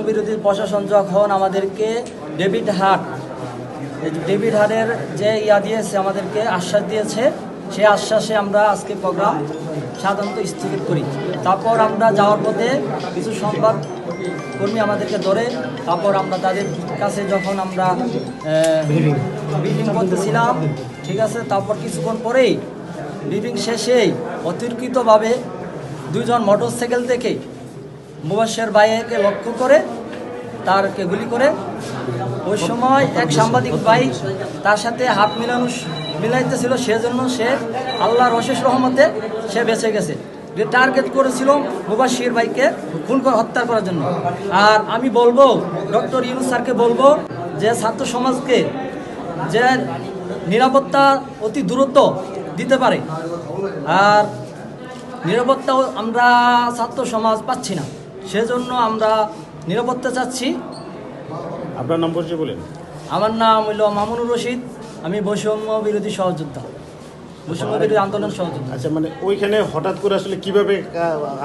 বিরোধী প্রশাসন যখন আমাদেরকে ডেভিড হার্টের যে দিয়েছে, আমাদেরকে আশ্বাস দিয়েছে, সেই আশ্বাসে আমরা আজকে প্রোগ্রাম সাধারণত স্থগিত করি। তারপর আমরা যাওয়ার পথে কিছু সংবাদ কর্মী আমাদেরকে ধরে, তারপর আমরা তাদের কাছে যখন আমরা ব্রিফিং করতেছিলাম, ঠিক আছে, তারপর কিছুক্ষণ পরেই ব্রিফিং শেষেই অতিরিক্তভাবে দুইজন মোটরসাইকেল থেকে মুবাশ্বের ভাইকে লক্ষ্য করে তারকে গুলি করে, ওই সময় এক সাংবাদিক ভাই তার সাথে হাত মিলাইতেছিল, সেজন্য সে আল্লাহর অশেষ রহমতে সে বেঁচে গেছে। যে টার্গেট করেছিল মুবাশ্বির ভাইকে হত্যা করার জন্য। আর আমি বলবো ডক্টর ইউনূস স্যারকে বলবো যে ছাত্র সমাজকে যে নিরাপত্তা অতি দ্রুত দিতে পারে, আর নিরাপত্তাও আমরা ছাত্র সমাজ পাচ্ছি না, সেজন্য আমরা নিরাপত্তা চাচ্ছি। আপনার নাম পরিচয় বলেন। আমার নাম হইল মামুনুর রশিদ, আমি বৈষম্য বিরোধী সহযোদ্ধা, বৈষম্য বিরোধী আন্দোলন সহযোদ্ধা। আচ্ছা, মানে ওইখানে হঠাৎ করে আসলে কিভাবে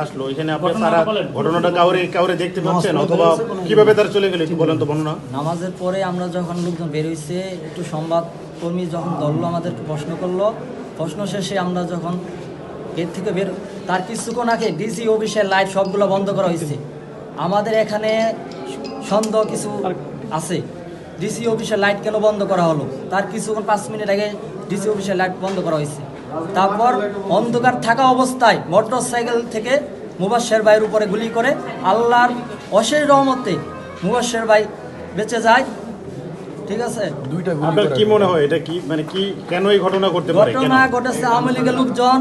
আসলো ওইখানে? আপনার তারা ঘটনাটা কাউরে দেখতে পাচ্ছেন, অথবা কিভাবে তারা চলে গেল একটু বলেন তো বর্ণনা। নামাজের পরে আমরা যখন লোকজন বের হয়েছে, একটু সংবাদ কর্মী যখন ধরলো, আমাদের প্রশ্ন করলো, প্রশ্ন শেষে আমরা যখন গেট থেকে বের, তার কিছুক্ষণ আগে ডিসি অফিসের লাইট সবগুলো বন্ধ করা হয়েছে। আমাদের এখানে সন্দেহ কিছু আছে, ডিসি অফিসের লাইট কেন বন্ধ করা হলো? তার কিছুক্ষণ 5 মিনিট আগে ডিসি অফিসের লাইট বন্ধ করা হয়েছে। তারপর অন্ধকার থাকা অবস্থায় মোটরসাইকেল থেকে মুবাশ্বের ভাইয়ের উপরে গুলি করে আল্লাহর অশেষ রহমতে মুবাশ্বের ভাই বেঁচে যায়। ঠিক আছে, আপনার কি মনে হয় এটা কি, মানে কি, কেন এই ঘটনা ঘটতে পারে? ঘটনা ঘটেছে আওয়ামী লীগের লোকজন,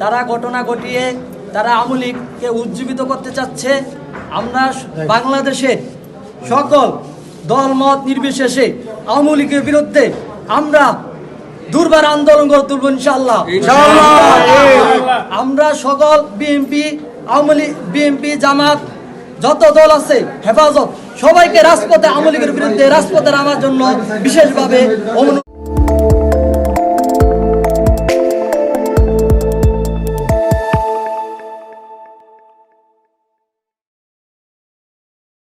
তারা ঘটনা ঘটিয়ে তারা আওয়ামী লীগকে উজ্জীবিত করতে চাচ্ছে। আমরা বাংলাদেশের সকল দলমত নির্বিশেষে আওয়ামী লীগের বিরুদ্ধে আমরা দুর্বার আন্দোলন করে তুলব ইনশাআল্লাহ। আমরা সকল বিএনপি জামাত যত দল আছে, হেফাজত, সবাইকে রাজপথে আওয়ামী লীগের বিরুদ্ধে রাজপথে নামার জন্য বিশেষভাবে